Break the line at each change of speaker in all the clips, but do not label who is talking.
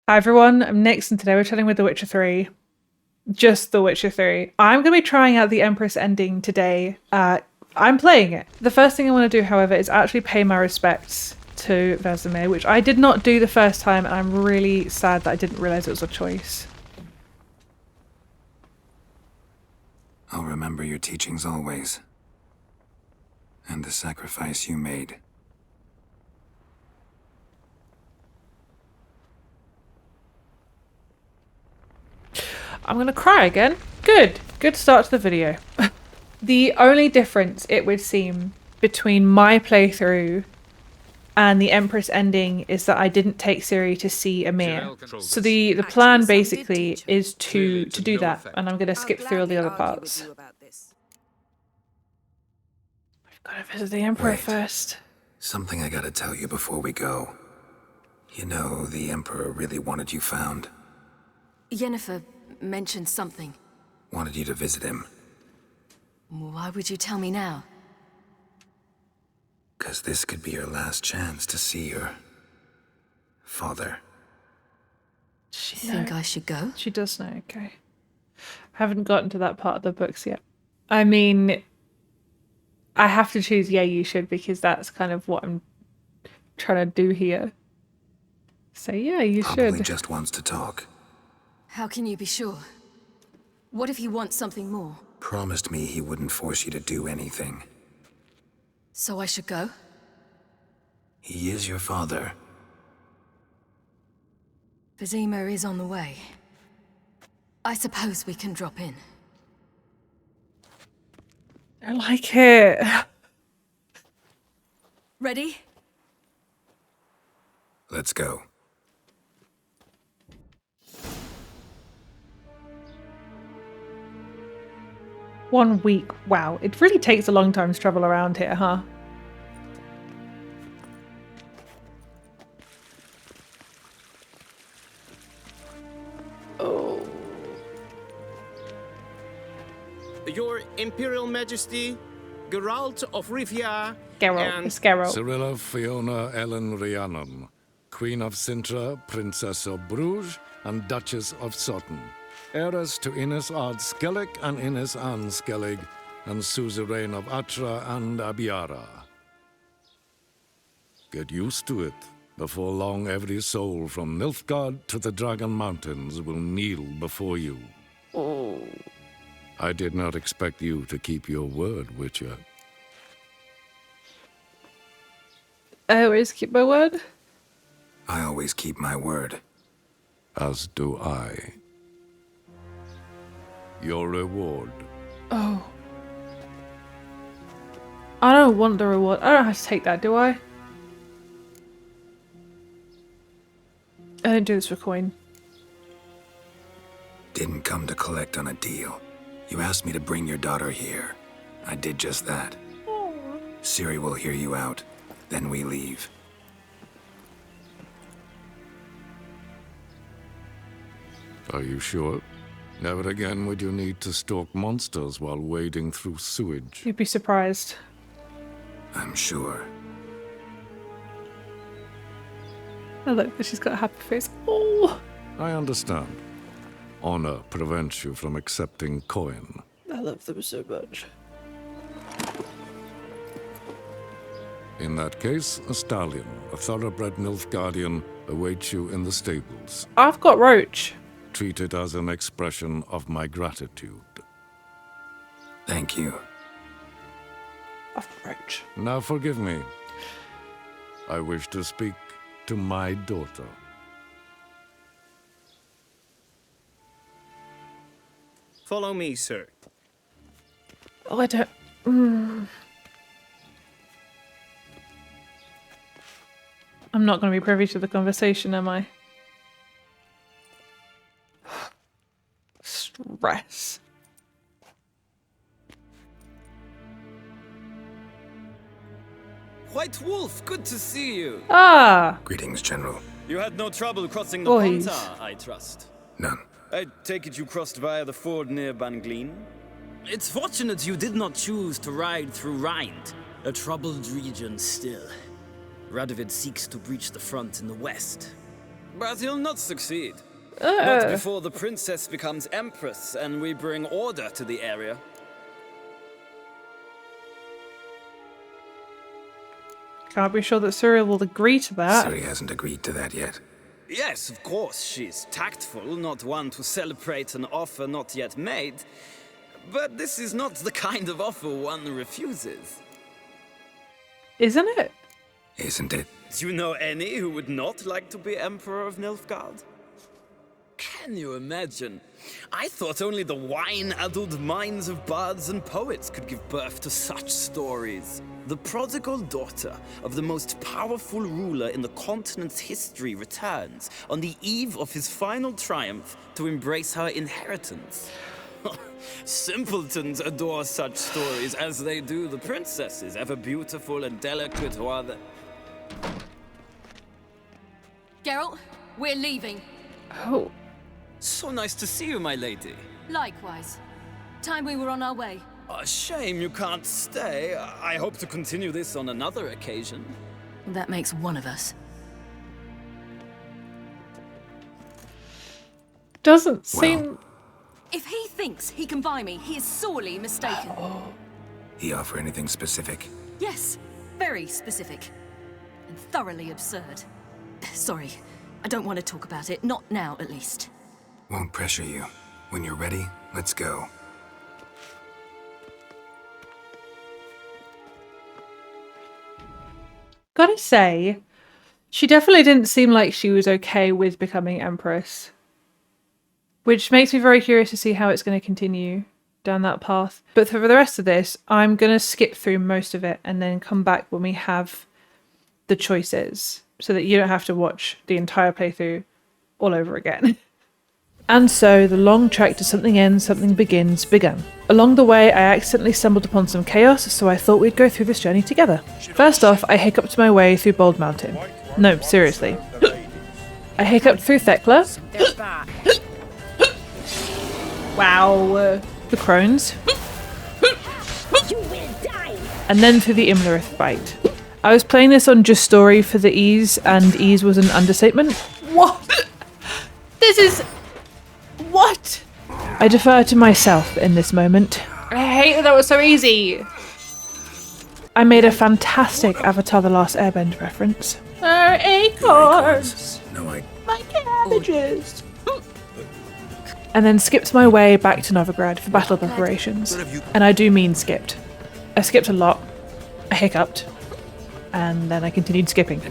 Hi everyone, I'm Nix and today we're chatting with The Witcher 3. Just The Witcher 3. I'm going to be trying out the Empress ending today. I'm playing it. The first thing I want to do, however, is actually pay my respects to Vesemir, which I did not do the first time, and I'm really sad that I didn't realise it was a choice.
I'll remember your teachings always. And the sacrifice you made.
I'm going to cry again. Good start to the video. The only difference, it would seem, between my playthrough and the Empress ending is that I didn't take Ciri to see Emhyr. So the plan basically is to do that, and I'm going to skip through all the other parts. I've got to visit the Emperor first.
Something I gotta tell you before we go. You know, the Emperor really wanted you found.
Yennefer mentioned something.
Wanted you to visit him.
Why would you tell me now?
'Cause this could be your last chance to see your father.
Think I should go?
She does know, okay. I haven't gotten to that part of the books yet. I mean, I have to choose yeah, you should, because that's kind of what I'm trying to do here. So yeah, you
Probably
should.
just wants to talk.
How can you be sure? What if he wants something more?
Promised me he wouldn't force you to do anything.
So I should go?
He is your father.
Emhyr is on the way. I suppose we can drop in.
I like it.
Ready?
Let's go.1
week. Wow, it really takes a long time to travel around here, huh? Oh.
Your Imperial Majesty, Geralt of Rivia,
Geralt. It's Geralt.
Cirilla Fiona Ellen Rhiannon, Queen of Sintra, Princess of Bruges, and Duchess of Sutton. Heiress to Innes Ard Skellig and Innes Anne Skellig, and suzerain of Atra and Abiara. Get used to it. Before long, every soul from Nilfgaard to the Dragon Mountains will kneel before you.
Oh.
I did not expect you to keep your word, Witcher.
I always keep my word.
I always keep my word.
As do I. Your reward.
Oh. I don't want the reward. I don't have to take that, do I? I didn't do this for coin.
Didn't come to collect on a deal. You asked me to bring your daughter here. I did just that. Ciri will hear you out. Then we leave.
Are you sure? Never again would you need to stalk monsters while wading through sewage.
You'd be surprised.
I'm sure.
Oh look, she's got a happy face. Oh!
I understand. Honor prevents you from accepting coin.
I love them so much.
In that case, a stallion, a thoroughbred Nilfgaardian, awaits you in the stables.
I've got Roach.
Treat it as an expression of my gratitude.
Thank you.
I've got Roach.
Now forgive me. I wish to speak to my daughter.
follow me, sir.
Oh, I don't... I'm not going to be privy to the conversation, am I? Stress.
White Wolf, good to see you.
Ah!
Greetings, General.
You had no trouble crossing the
Boys.
Pontar, I trust.
None.
I take it you crossed via the ford near Bangleen? It's fortunate you did not choose to ride through Rind, a troubled region still. Radovid seeks to breach the front in the west. But you'll not succeed. Not before the princess becomes empress and we bring order to the area.
Can't be sure that Ciri will agree to that.
Ciri hasn't agreed to that yet.
Yes, of course, she's tactful, not one to celebrate an offer not yet made. But this is not the kind of offer one refuses.
Isn't it?
Isn't it?
Do you know any who would not like to be Emperor of Nilfgaard? Can you imagine? I thought only the wine-addled minds of bards and poets could give birth to such stories. The prodigal daughter of the most powerful ruler in the continent's history returns on the eve of his final triumph to embrace her inheritance. Simpletons adore such stories as they do the princesses, ever beautiful and delicate while the...
Geralt, we're leaving.
Oh.
So nice to see you, my lady.
Likewise. Time we were on our way.
A shame you can't stay. I hope to continue this on another occasion.
That makes one of us.
Doesn't seem...
If he thinks he can buy me, he is sorely mistaken.
He offer anything specific?
Yes, very specific. And thoroughly absurd. Sorry, I don't want to talk about it. Not now, at least.
Won't pressure you. When you're ready, let's go.
Gotta say, she definitely didn't seem like she was okay with becoming Empress. Which makes me very curious to see how it's going to continue down that path. But for the rest of this, I'm going to skip through most of it and then come back when we have the choices, so that you don't have to watch the entire playthrough all over again. And so the long trek to something ends, something begins began. Along the way, I accidentally stumbled upon some chaos, so I thought we'd go through this journey together. First off, I hiccuped my way through Bold Mountain. No, seriously. I hiccuped through Thekla. Wow. The crones. And then through the Imlerith Bite. I was playing this on Just Story for the ease, and ease was an understatement. What? This is... What? I defer to myself in this moment. I hate that was so easy. I made a fantastic Avatar The Last Airbender reference. Acorns!
No,
My cabbages! And then skipped my way back to Novigrad for battle preparations. And I do mean skipped. I skipped a lot. I hiccuped. And then I continued skipping.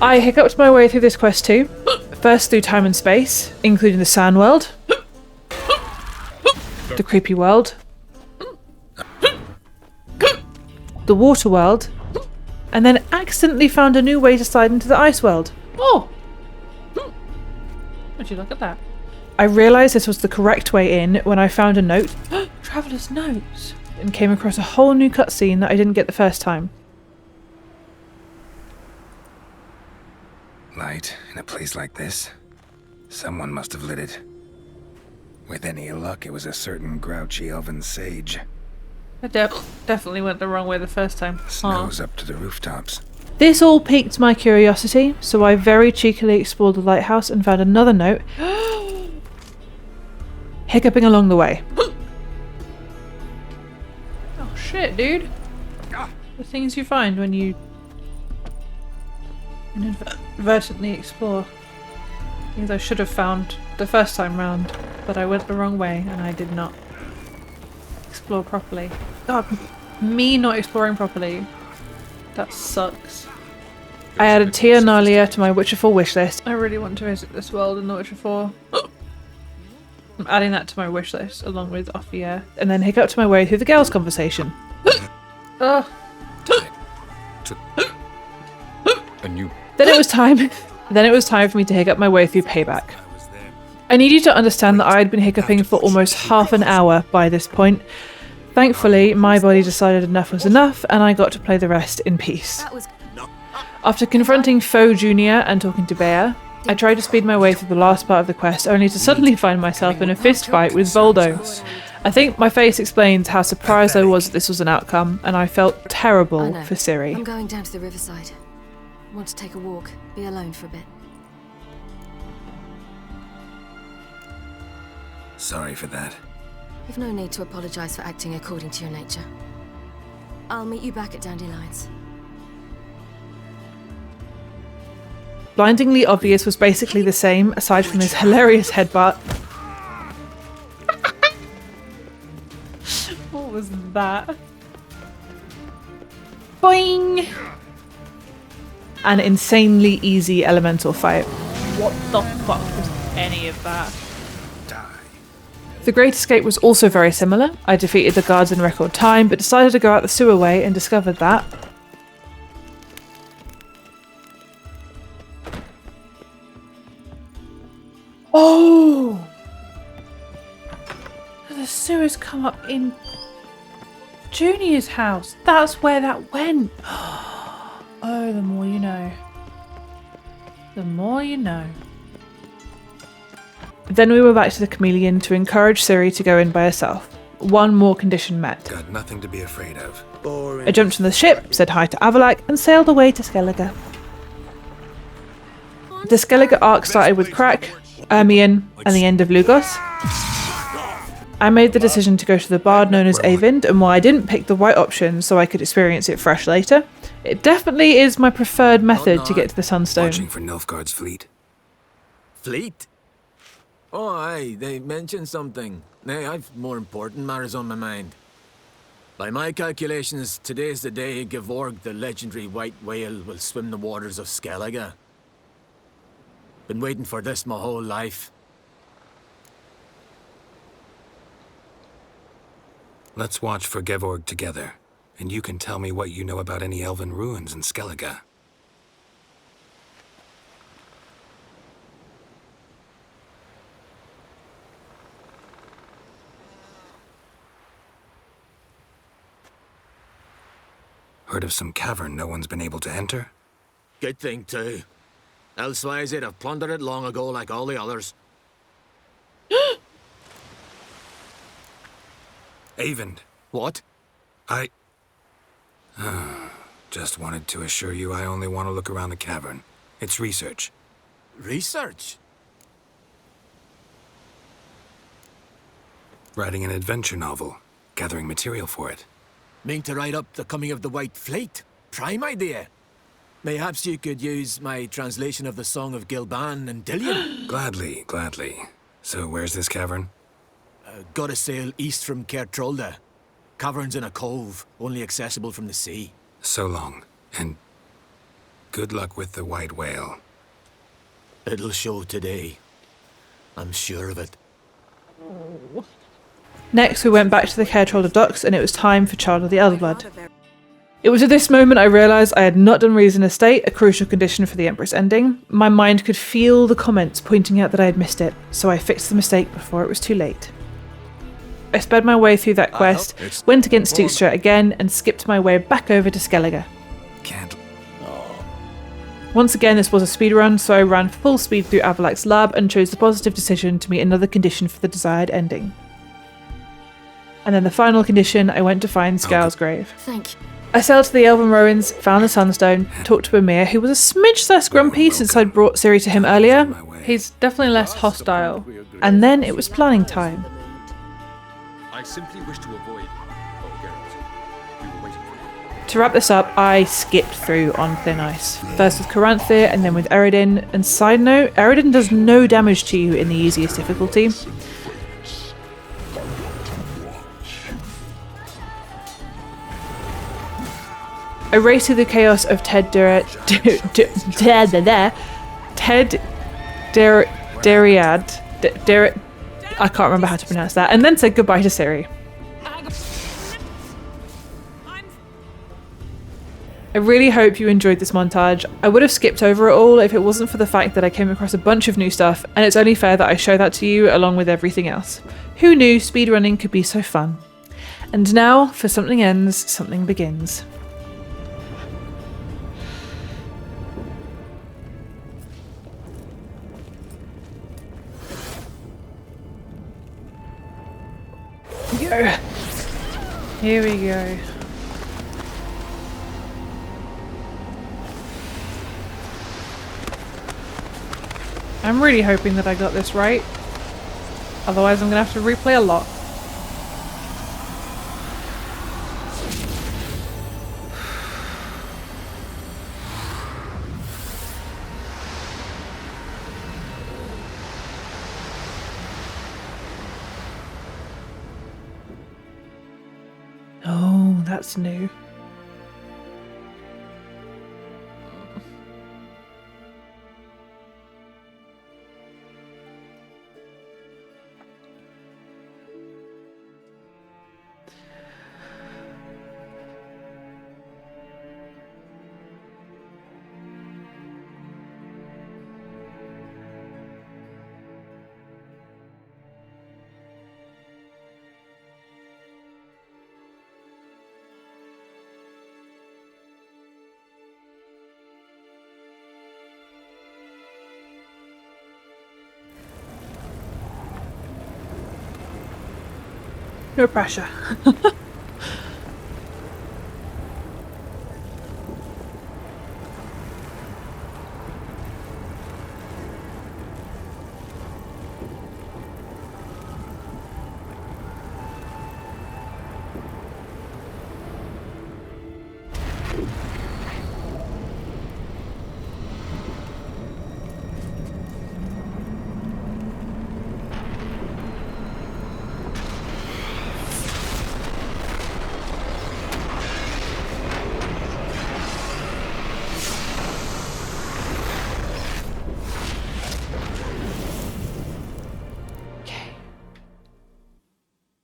I hiccuped my way through this quest too. First through time and space, including the Sand World, the Creepy World, the Water World, and then accidentally found a new way to slide into the Ice World. Oh! Would you look at that? I realised this was the correct way in when I found a note, Traveller's Notes, and came across a whole new cutscene that I didn't get the first time.
Light in a place like this? Someone must have lit it. With any luck, it was a certain grouchy elven sage.
I definitely went the wrong way the first time.
Snows up to the rooftops.
This all piqued my curiosity, so I very cheekily explored the lighthouse and found another note. Hiccuping along the way. Oh shit, dude. The things you find when you inadvertently explore. Things I should have found the first time round, but I went the wrong way and I did not explore properly. God, me not exploring properly. That sucks. I added Tia Nalia to my Witcher 4 wishlist. I really want to visit this world in The Witcher 4. I'm adding that to my wishlist along with Ophia, and then hiccuped my way through the girls' conversation. Ugh. Then it was time. Then it was time for me to hiccup my way through Payback. I need you to understand that I had been hiccuping for almost half an hour by this point. Thankfully, my body decided enough was enough, and I got to play the rest in peace. After confronting Foe Jr. and talking to Bear, I tried to speed my way through the last part of the quest, only to suddenly find myself in a fist fight with Voldo. I think my face explains how surprised I was that this was an outcome, and I felt terrible for Ciri.
I'm going down to the riverside. want to take a walk, be alone for a bit.
Sorry for that.
You've no need to apologize for acting according to your nature. I'll meet you back at Dandelions.
Blindingly Obvious was basically the same, aside from his hilarious headbutt. What was that? Boing! An insanely easy elemental fight. What the fuck was any of that? The Great Escape was also very similar. I defeated the guards in record time, but decided to go out the sewer way and discovered that oh! The sewers come up in Junior's house. That's where that went. Oh, the more you know. The more you know. Then we were back to the Chameleon to encourage Ciri to go in by herself. One more condition met.
Got nothing to be afraid of.
Boring.
I jumped on the ship, said hi to Avallac'h, and sailed away to Skellige. The Skellige arc started with Crack, Emhyr, and the end of Lugos. I made the decision to go to the bard known as Eyvind, and while I didn't pick the right option so I could experience it fresh later, it definitely is my preferred method to get to the Sunstone.
Watching for Nilfgaard's fleet.
Fleet? Oh, aye, they mentioned something. Nay, I've more important matters on my mind. By my calculations, today's the day Gevorg, the legendary white whale, will swim the waters of Skellige. Been waiting for this my whole life.
Let's watch for Gevorg together, and you can tell me what you know about any elven ruins in Skellige. Heard of some cavern no one's been able to enter?
Good thing, too. Elsewise, they'd have plundered it long ago like all the others.
Eyvind,
What?
I... just wanted to assure you I only want to look around the cavern. It's research.
Research?
Writing an adventure novel. Gathering material for it.
Mean to write up the coming of the White Fleet? Prime idea. Mayhaps you could use my translation of the Song of Gilban and Dandelion.
Gladly, gladly. So where's this cavern?
Gotta sail east from Kertrolda. Cavern's in a cove, only accessible from the sea.
So long, and good luck with the white whale.
It'll show today. I'm sure of it.
Next, we went back to the Kertrolda docks, and it was time for Child of the Elderblood. It was at this moment I realised I had not done Reason Estate, a crucial condition for the Empress ending. My mind could feel the comments pointing out that I had missed it, so I fixed the mistake before it was too late. I sped my way through that quest, went against Dijkstra again, and skipped my way back over to Skellige.
Can't...
Once again, this was a speedrun, so I ran full speed through Avallac'h's lab and chose the positive decision to meet another condition for the desired ending. And then the final condition, I went to find Skal's grave.
Thank you.
I sailed to the Elven Ruins, found the Sunstone, talked to Emhyr, who was a smidge less grumpy since I'd brought Ciri to him earlier. He's definitely less hostile. And then it was planning time.
I simply wish to avoid... Oh, Geralt. We were waiting for you.
To wrap this up, I skipped through on thin ice. First with Caranthir and then with Eredin. And side note, Eredin does no damage to you in the easiest difficulty. I raced through the chaos of Deireadh. I can't remember how to pronounce that. And then said goodbye to Ciri. I really hope you enjoyed this montage. I would have skipped over it all if it wasn't for the fact that I came across a bunch of new stuff, and it's only fair that I show that to you along with everything else. Who knew speedrunning could be so fun? And now, for something ends, something begins. Go. Here we go. I'm really hoping that I got this right. Otherwise, I'm gonna have to replay a lot. Oh, that's new. No pressure.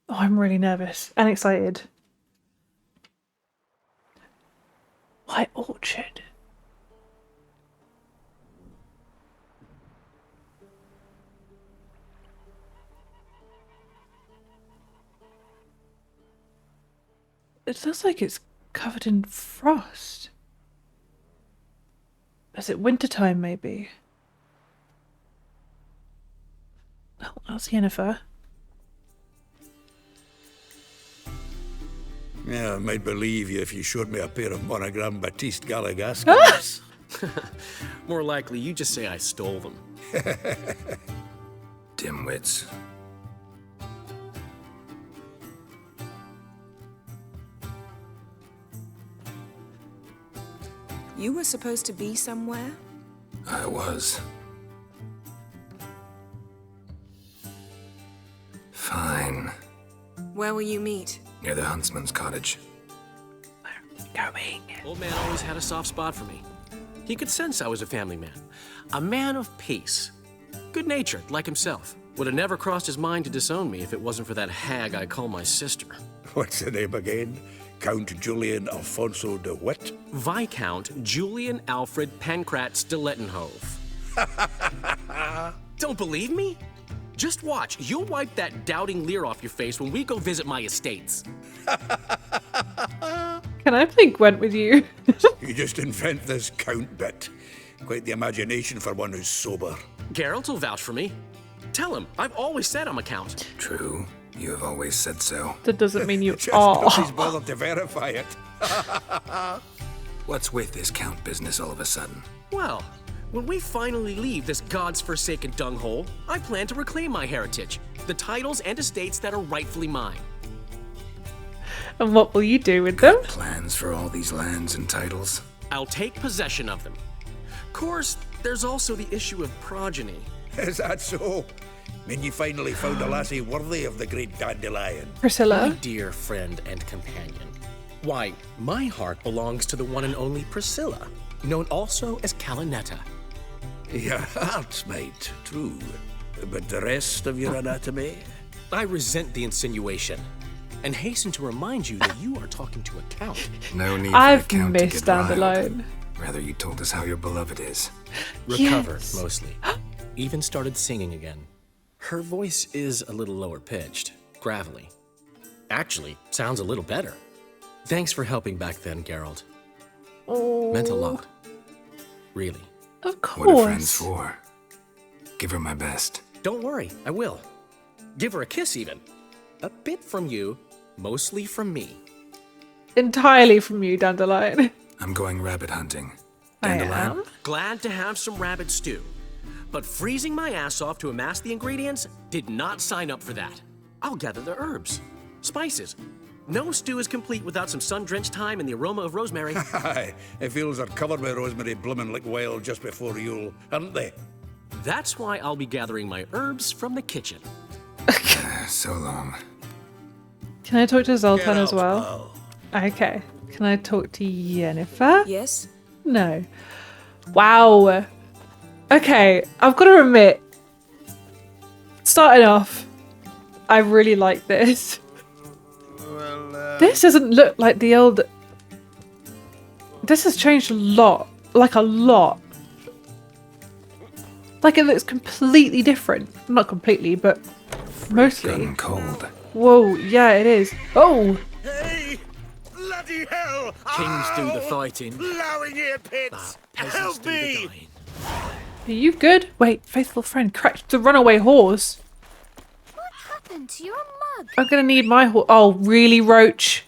Oh, I'm really nervous and excited. White Orchard. It looks like it's covered in frost. Is it wintertime, maybe? Oh, that's Yennefer.
Yeah, I might believe you if you showed me a pair of Monogram Batiste Galligascons.
More likely, you just say I stole them.
Dimwits.
You were supposed to be somewhere?
I was. Fine.
Where will you meet?
Near the huntsman's cottage.
Going.
Old man always had a soft spot for me. He could sense I was a family man. A man of peace. Good-natured, like himself. Would have never crossed his mind to disown me if it wasn't for that hag I call my sister.
What's the name again? Count Julian Alfonso de Witt?
Viscount Julian Alfred Pancratz de Lettenhove. Don't believe me? Just watch. You'll wipe that doubting leer off your face when we go visit my estates.
Can I play Gwent with you?
You just invent this count bit. Quite the imagination for one who's sober.
Geralt will vouch for me. Tell him, I've always said I'm a count.
True. You have always said so.
That doesn't mean you
Just
are.
nobody's bothered to verify it.
What's with this count business all of a sudden?
Well, when we finally leave this God's forsaken dunghole, I plan to reclaim my heritage, the titles and estates that are rightfully mine.
And what will you do with them?
Plans for all these lands and titles?
I'll take possession of them. Of course, there's also the issue of progeny.
Is that so? Mean you finally found a lassie worthy of the great Dandelion?
Priscilla?
My dear friend and companion. Why, my heart belongs to the one and only Priscilla, known also as Calinetta.
Your heart, mate, true. But the rest of your anatomy?
I resent the insinuation, and hasten to remind you that you are talking to a count.
No need
I've
for the count to
missed
get riled.
Dandelion.
Rather, you told us how your beloved is.
Recovered,
Yes.
mostly. Even started singing again. Her voice is a little lower pitched, gravelly. Actually, sounds a little better. Thanks for helping back then, Geralt.
Oh,
Meant a lot. Really.
of
What are friends
course.
for? Give her my best.
Don't worry, I will. Give her a kiss, even. A bit from you, mostly from me.
Entirely from you, Dandelion.
I'm going rabbit hunting.
I
Dandelion?
am.
Glad to have some rabbit stew. But freezing my ass off to amass the ingredients did not sign up for that. I'll gather the herbs, spices. No stew is complete without some sun-drenched thyme and the aroma of rosemary.
Aye, the fields are covered with rosemary blooming like wild just before Yule, aren't they?
That's why I'll be gathering my herbs from the kitchen.
So long.
Can I talk to Zoltan
Get
as
out,
well? Okay. Can I talk to Yennefer?
Yes?
No. Wow. Okay, I've got to admit, starting off, I really like this. This doesn't look like the old... This has changed a lot. Like a lot. Like it looks completely different. Not completely, but mostly.
Gotten cold.
Whoa, yeah, it is. Oh!
Hey! Bloody hell!
Kings do the fighting.
Blowing ear pits! Help me!
Are you good? Wait, faithful friend cracked the runaway horse.
What happened to your mug?
I'm gonna need my horse. Oh, really, Roach?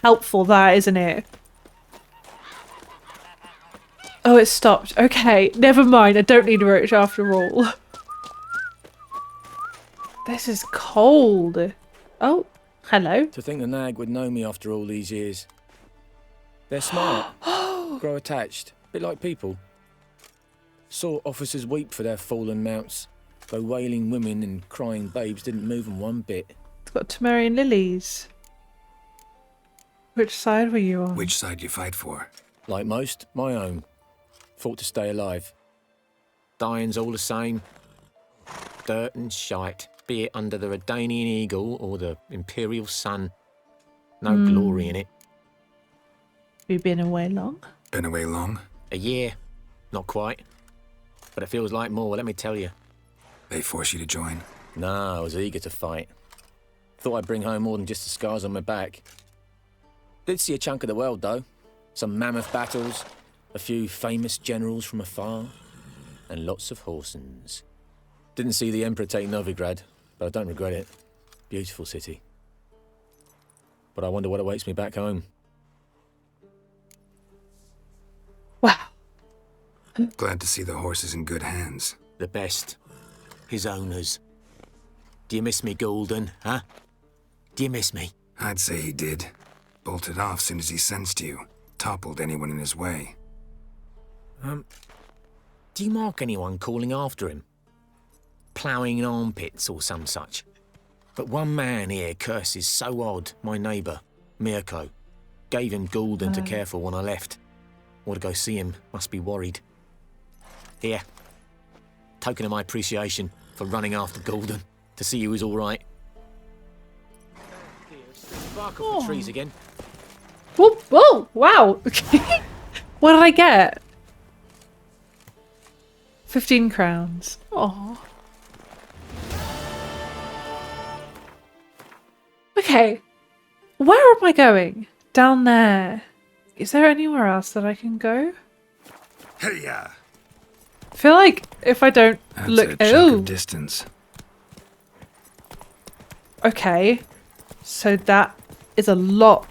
Helpful that, isn't it? Oh, it stopped. Okay, never mind. I don't need Roach after all. This is cold. Oh, hello.
To think the nag would know me after all these years. They're smart. Grow attached. Bit like people. Saw officers weep for their fallen mounts, though wailing women and crying babes didn't move them one bit.
It's got Temerian lilies. Which side were you on?
Which side you fight for?
Like most, my own. Fought to stay alive.
Dying's all the same. Dirt and shite, be it under the Redanian eagle or the Imperial sun. No glory in it.
Have you been away long?
Been away long?
A year. Not quite. But it feels like more, let me tell you.
They force you to join?
Nah, I was eager to fight. Thought I'd bring home more than just the scars on my back. Did see a chunk of the world, though. Some mammoth battles, a few famous generals from afar, and lots of horsens. Didn't see the Emperor take Novigrad, but I don't regret it. Beautiful city. But I wonder what awaits me back home.
Wow.
Glad to see the horse is in good hands.
The best. His owners. Do you miss me, Golden, huh? Do you miss me?
I'd say he did. Bolted off soon as he sensed you. Toppled anyone in his way.
Do you mark anyone calling after him? Ploughing in armpits or some such? But one man here curses so odd, my neighbour, Mirko. Gave him Golden to care for when I left. Or to go see him, must be worried. Here. Token of my appreciation for running after Golden, to see he was all right. Bark off the trees again.
Whoa, whoa, wow. What did I get? 15 crowns. Oh. Okay. Where am I going? Down there. Is there anywhere else that I can go?
Hey-ya!
I feel like if I don't look...
a chunk of distance.
Okay. So that is a lot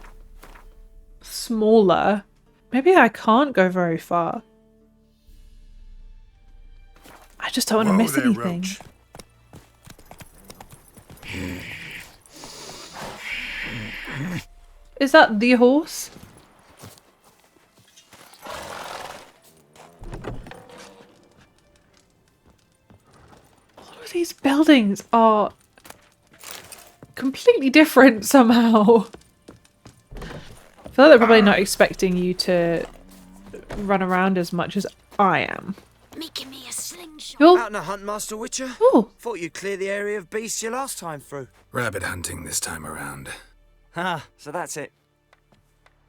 smaller. Maybe I can't go very far. I just don't want to miss anything.
Roach.
Is that the horse? All of these buildings are completely different somehow. I feel like they're probably not expecting you to run around as much as I am.
Making me a slingshot.
Out on a hunt, Master Witcher?
Ooh.
Thought you'd clear the area of beasts your last time through.
Rabbit hunting this time around.
Ah, so that's it.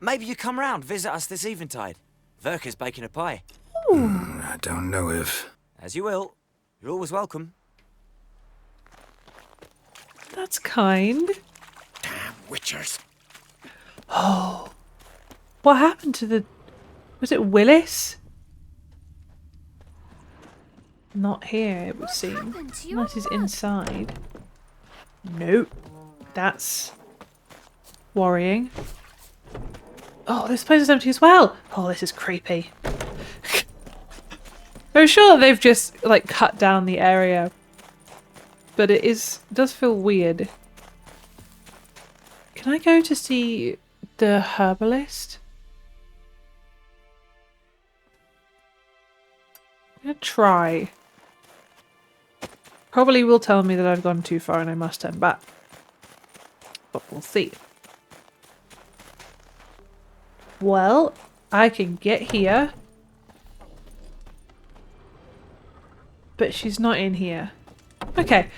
Maybe you come round, visit us this eventide. Verka's baking a pie.
I don't know if...
As you will. You're always welcome.
That's kind.
Damn witchers.
Oh. What happened to the... Was it Willis? Not here, it would seem. Unless he's inside. Nope. That's worrying. Oh, this place is empty as well. Oh, this is creepy. I'm sure they've just like cut down the area, but it does feel weird. Can I go to see the herbalist? I'm gonna try. Probably will tell me that I've gone too far and I must turn back. But we'll see. Well, I can get here. But she's not in here. Okay.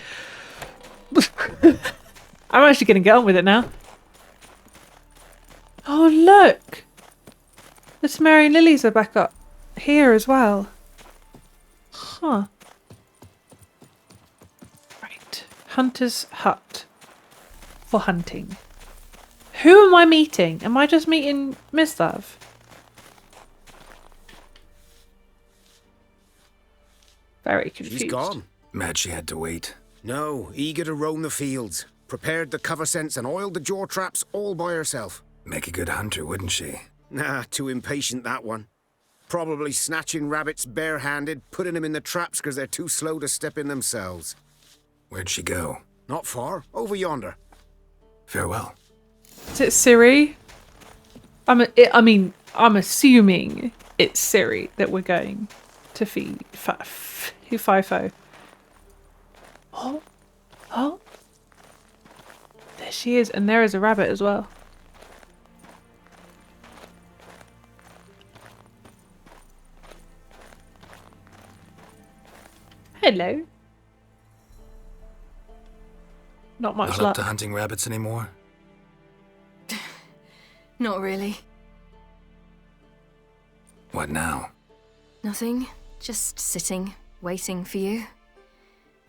I'm actually going to get on with it now. Oh, look! The Temerian lilies are back up here as well. Huh. Right. Hunter's hut. For hunting. Who am I meeting? Am I just meeting Mislav? Very confused.
She's gone. Mad she had to wait.
No, eager to roam the fields. Prepared the cover scents and oiled the jaw traps all by herself.
Make a good hunter, wouldn't she?
Nah, too impatient, that one. Probably snatching rabbits barehanded, putting them in the traps because they're too slow to step in themselves.
Where'd she go?
Not far. Over yonder.
Farewell.
Is it Ciri? I'm assuming it's Ciri that we're going to feed. FIFO. Oh. Oh. There she is. And there is a rabbit as well. Hello. Not much
Not
luck.
up to hunting rabbits anymore?
Not really.
What now?
Nothing. Just sitting, waiting for you.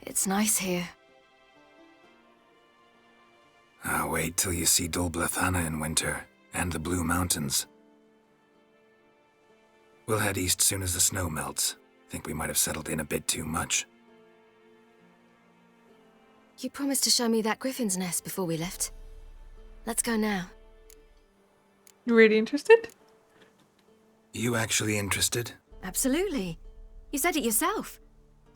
It's nice here.
I'll wait till you see Dol Blethana in winter, and the Blue Mountains. We'll head east soon as the snow melts. Think we might have settled in a bit too much.
You promised to show me that griffin's nest before we left. Let's go now.
You really interested?
You actually interested?
Absolutely. You said it yourself.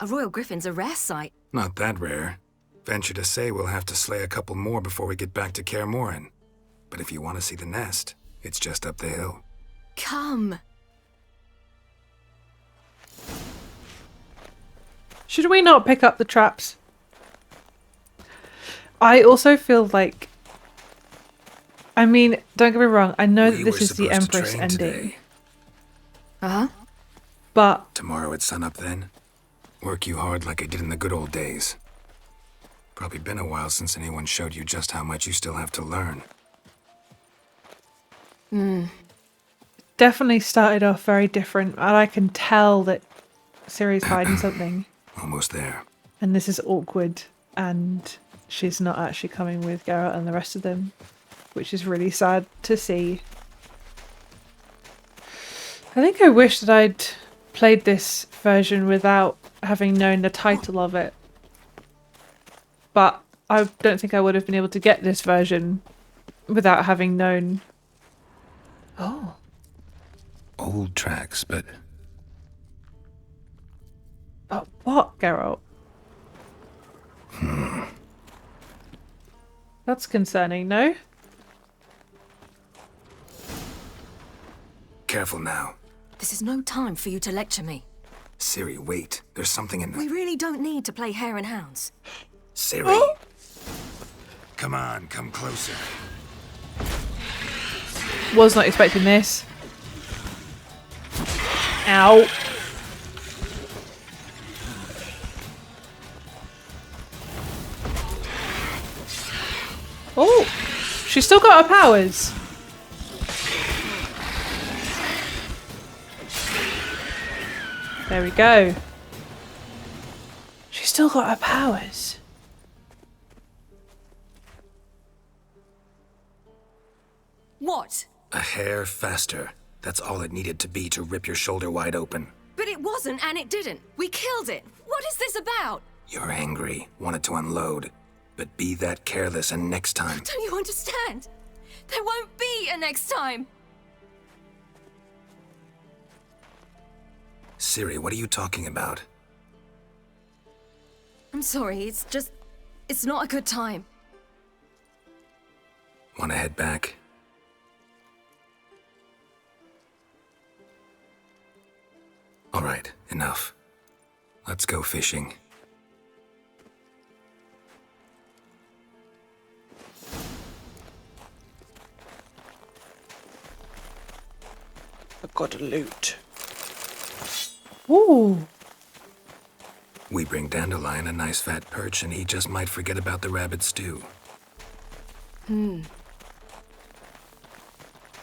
A royal griffin's a rare sight.
Not that rare. Venture to say we'll have to slay a couple more before we get back to Kaer Morhen. But if you want to see the nest, it's just up the hill.
Come.
Should we not pick up the traps? I also feel like... I mean, don't get me wrong, I know that this is the Empress ending.
Uh-huh.
But...
Tomorrow at sunup then? Work you hard like I did in the good old days. Probably been a while since anyone showed you just how much you still have to learn.
Definitely started off very different, and I can tell that Ciri's hiding something.
Almost there.
And this is awkward, and she's not actually coming with Geralt and the rest of them, which is really sad to see. I think I wish that I'd played this version without having known the title of it. But I don't think I would have been able to get this version without having known. Oh.
Old tracks, but...
But what, Geralt? That's concerning, no?
Careful now.
This is no time for you to lecture me.
Ciri, wait. There's something in
We
the...
really don't need to play hare and hounds.
Ciri! Come on, come closer.
Was not expecting this. Ow. Oh, she's still got her powers. There we go. She's still got her powers.
What?
A hair faster. That's all it needed to be to rip your shoulder wide open.
But it wasn't, and it didn't. We killed it. What is this about?
You're angry, wanted to unload. But be that careless and next time...
Don't you understand? There won't be a next time.
Ciri, what are you talking about?
I'm sorry, it's not a good time.
Want to head back? All right, enough. Let's go fishing.
I've got to loot.
Ooh.
We bring Dandelion a nice fat perch and he just might forget about the rabbit stew.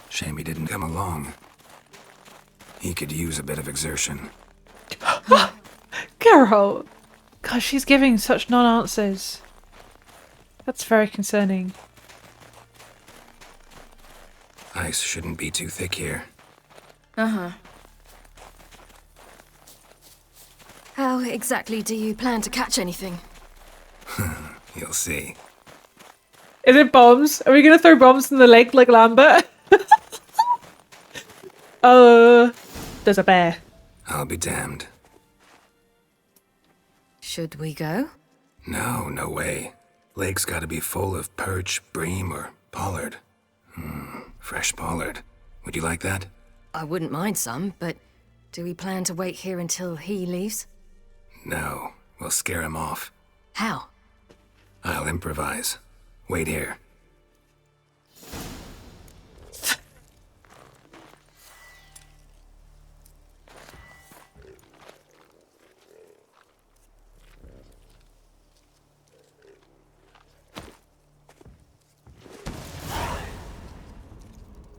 Shame he didn't come along. He could use a bit of exertion.
Geralt! Gosh, she's giving such non-answers. That's very concerning.
Ice shouldn't be too thick here.
Uh-huh. How exactly do you plan to catch anything?
You'll see.
Is it bombs? Are we gonna throw bombs in the lake like Lambert? There's a bear.
I'll be damned.
Should we go?
No way. Lake's gotta be full of perch, bream, or pollard. Fresh pollard. Would you like that?
I wouldn't mind some, but do we plan to wait here until he leaves?
No, we'll scare him off.
How?
I'll improvise. Wait here.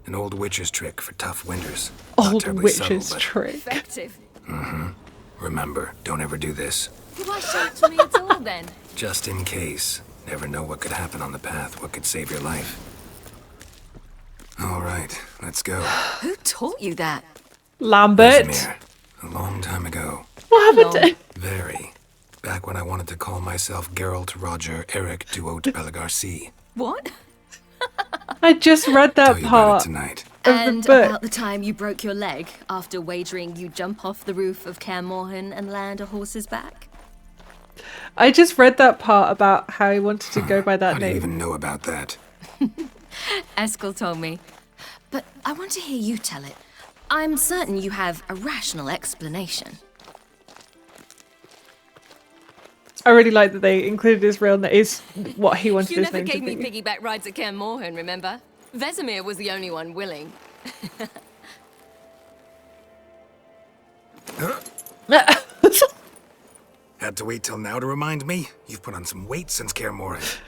An old witch's trick for tough winters. Not
Old
terribly
witch's
subtle, but-
trick.
Effective.
Remember, don't ever do this.
Why show it to me at all then?
Just in case. Never know what could happen on the path, what could save your life. All right, let's go.
Who taught you that?
Lambert.
Emhyr. A long time ago.
What happened to...
Very. Back when I wanted to call myself Geralt Roger Eric Duot Pellegarci.
What?
I just read
Tell
that
you about
part
it tonight.
of
And
the book.
about the time you broke your leg after wagering you jump off the roof of Kaer Morhen and land a horse's back?
I just read that part about how he wanted to go by that
How do you
name.
even know about that?
Eskel told me. But I want to hear you tell it. I'm certain you have a rational explanation.
I really like that they included his real name, is what he wanted
You
his
never
name to
gave me
be.
piggyback rides at Kaer Morhen, remember? Vesemir was the only one willing.
Had to wait till now to remind me? You've put on some weight since Kaer Morhen.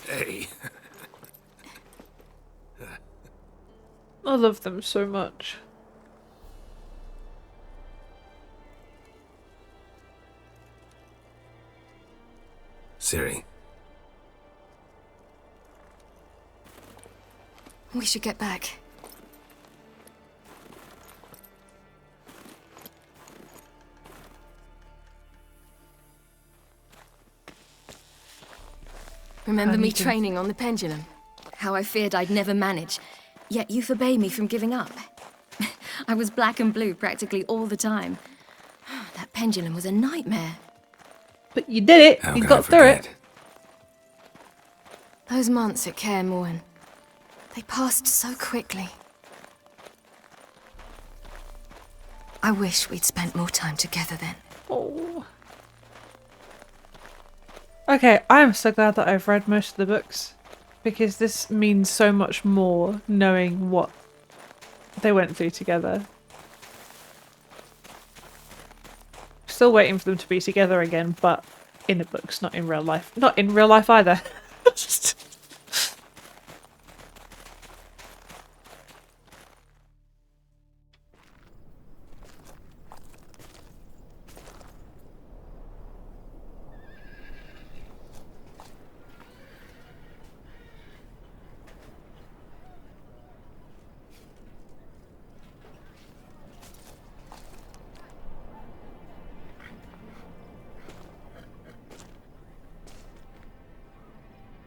Hey.
I love them so much.
Ciri,
We should get back. Remember me training on the pendulum? How I feared I'd never manage, yet you forbade me from giving up. I was black and blue practically all the time. That pendulum was a nightmare.
But you did it.
how
You
could I
got through it.
forget?
Those months at Kaer Morhen, they passed so quickly. I wish we'd spent more time together then.
Oh. Okay, I'm so glad that I've read most of the books, because this means so much more knowing what they went through together. Still waiting for them to be together again, but in the books, not in real life. Not in real life either. Just...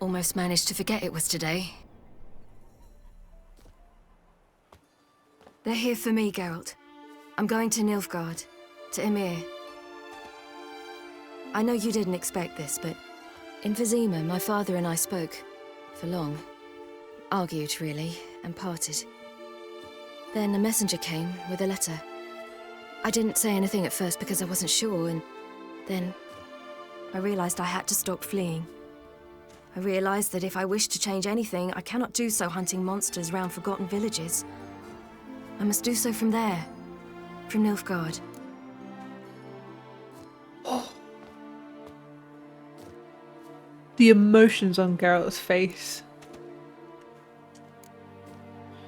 Almost managed to forget it was today. They're here for me, Geralt. I'm going to Nilfgaard, to Emhyr. I know you didn't expect this, but in Vizima, my father and I spoke for long. Argued, really, and parted. Then a messenger came with a letter. I didn't say anything at first because I wasn't sure, and then I realized I had to stop fleeing. I realized that if I wish to change anything, I cannot do so hunting monsters round forgotten villages. I must do so from there, from Nilfgaard.
The emotions on Geralt's face.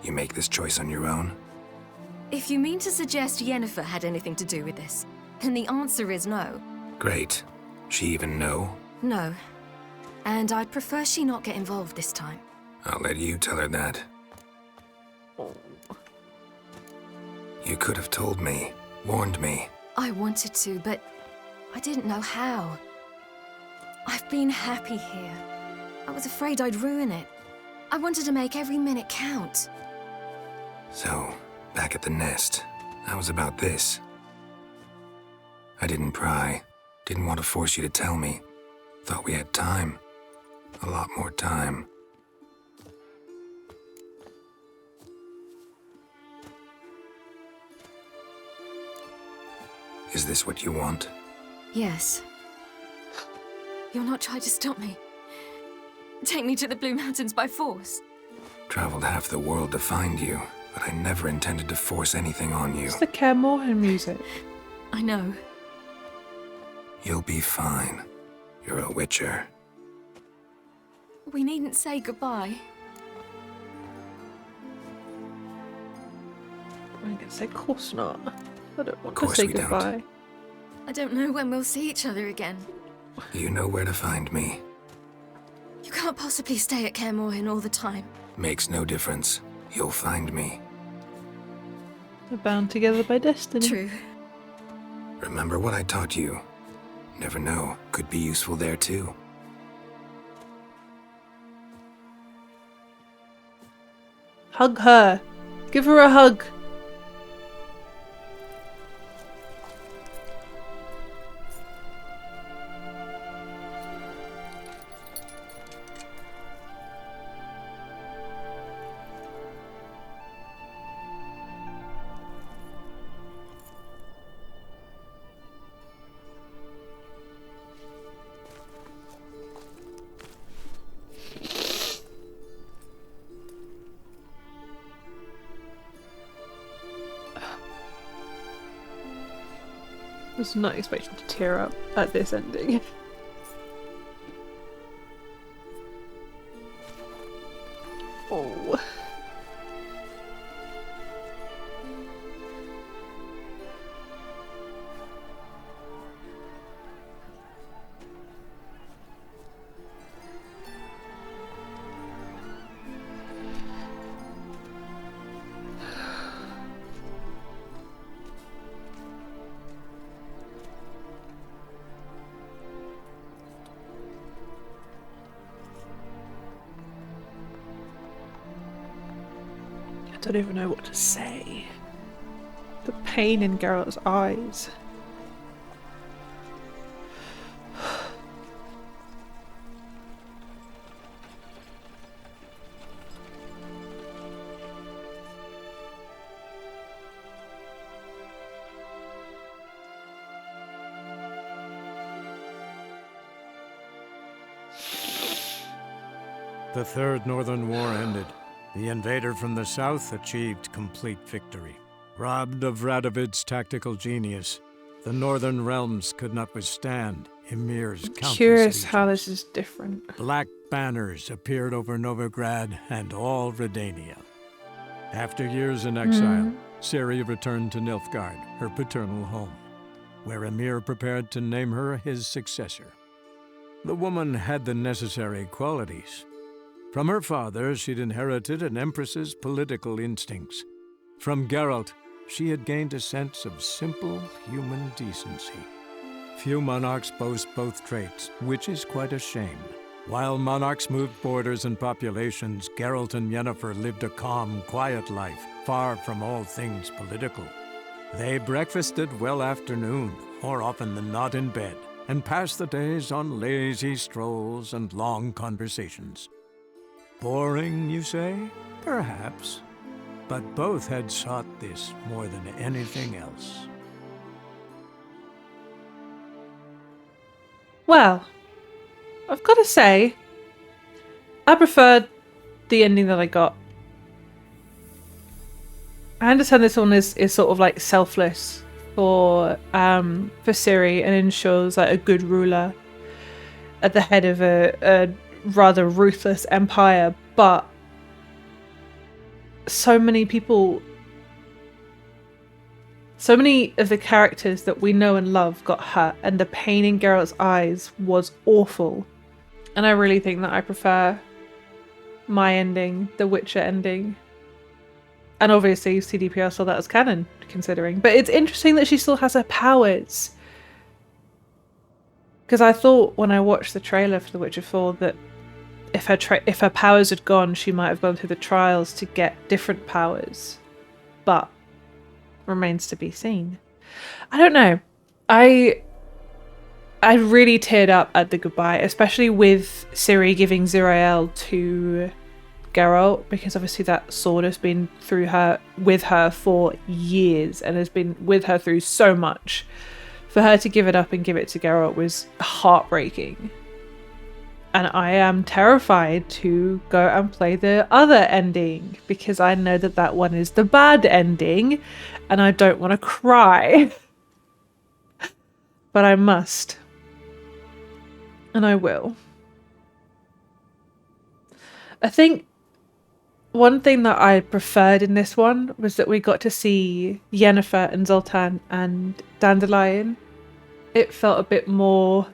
You make this choice on your own?
If you mean to suggest Yennefer had anything to do with this, then the answer is no.
Great. She even know?
No. And I'd prefer she not get involved this time.
I'll let you tell her that. You could have told me, warned me.
I wanted to, but I didn't know how. I've been happy here. I was afraid I'd ruin it. I wanted to make every minute count.
So, back at the nest, I was about this. I didn't pry. Didn't want to force you to tell me. Thought we had time. A lot more time. Is this what you want?
Yes. You'll not try to stop me. Take me to the Blue Mountains by force.
Traveled half the world to find you, but I never intended to force anything on you.
It's the Kaer Morhen music.
I know.
You'll be fine. You're a witcher.
We needn't say goodbye.
I'm gonna say, of course not. I don't want to
Course
say
we don't.
goodbye.
I don't know when we'll see each other again.
You know where to find me.
You can't possibly stay at Kaer Morhen all the time.
Makes no difference. You'll find me.
We're bound together by destiny.
True.
Remember what I taught you. Never know. Could be useful there too.
Hug her. Give her a hug. I was not expecting to tear up at this ending. Oh. I don't even know what to say. The pain in Geralt's eyes.
The Third Northern War ended. The invader from the south achieved complete victory. Robbed of Radovid's tactical genius, the northern realms could not withstand Emhyr's countless
Curious
legions.
how this is different.
Black banners appeared over Novigrad and all Redania. After years in exile, Ciri returned to Nilfgaard, her paternal home, where Emhyr prepared to name her his successor. The woman had the necessary qualities. From her father, she'd inherited an empress's political instincts. From Geralt, she had gained a sense of simple human decency. Few monarchs boast both traits, which is quite a shame. While monarchs moved borders and populations, Geralt and Yennefer lived a calm, quiet life, far from all things political. They breakfasted well after noon, more often than not in bed, and passed the days on lazy strolls and long conversations. Boring, you say? Perhaps. But both had sought this more than anything else.
Well, I've got to say, I preferred the ending that I got. I understand this one is sort of like selfless for Ciri and ensures like a good ruler at the head of a rather ruthless empire, but so many people, so many of the characters that we know and love got hurt, and the pain in Geralt's eyes was awful. And I really think that I prefer my ending, the Witcher ending. And obviously CDPR saw that as canon, considering. But it's interesting that she still has her powers. Because I thought when I watched the trailer for The Witcher 4 that if her powers had gone, she might have gone through the trials to get different powers. But remains to be seen. I don't know. I really teared up at the goodbye, especially with Ciri giving Zirael to Geralt, because obviously that sword has been with her for years and has been with her through so much. For her to give it up and give it to Geralt was heartbreaking. And I am terrified to go and play the other ending, because I know that that one is the bad ending and I don't want to cry. But I must. And I will. I think one thing that I preferred in this one was that we got to see Yennefer and Zoltan and Dandelion. It felt a bit more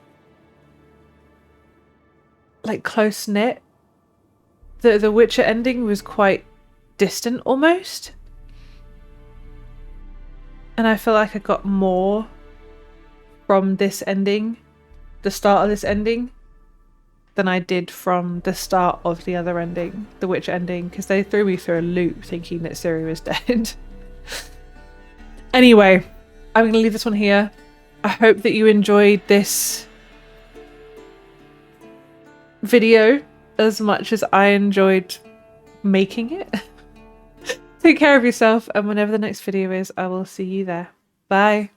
like close-knit. The Witcher ending was quite distant almost. And I feel like I got more from this ending, the start of this ending, than I did from the start of the other ending, the Witcher ending, because they threw me through a loop thinking that Ciri was dead. Anyway, I'm going to leave this one here. I hope that you enjoyed this video as much as I enjoyed making it. Take care of yourself, and whenever the next video is, I will see you there. Bye.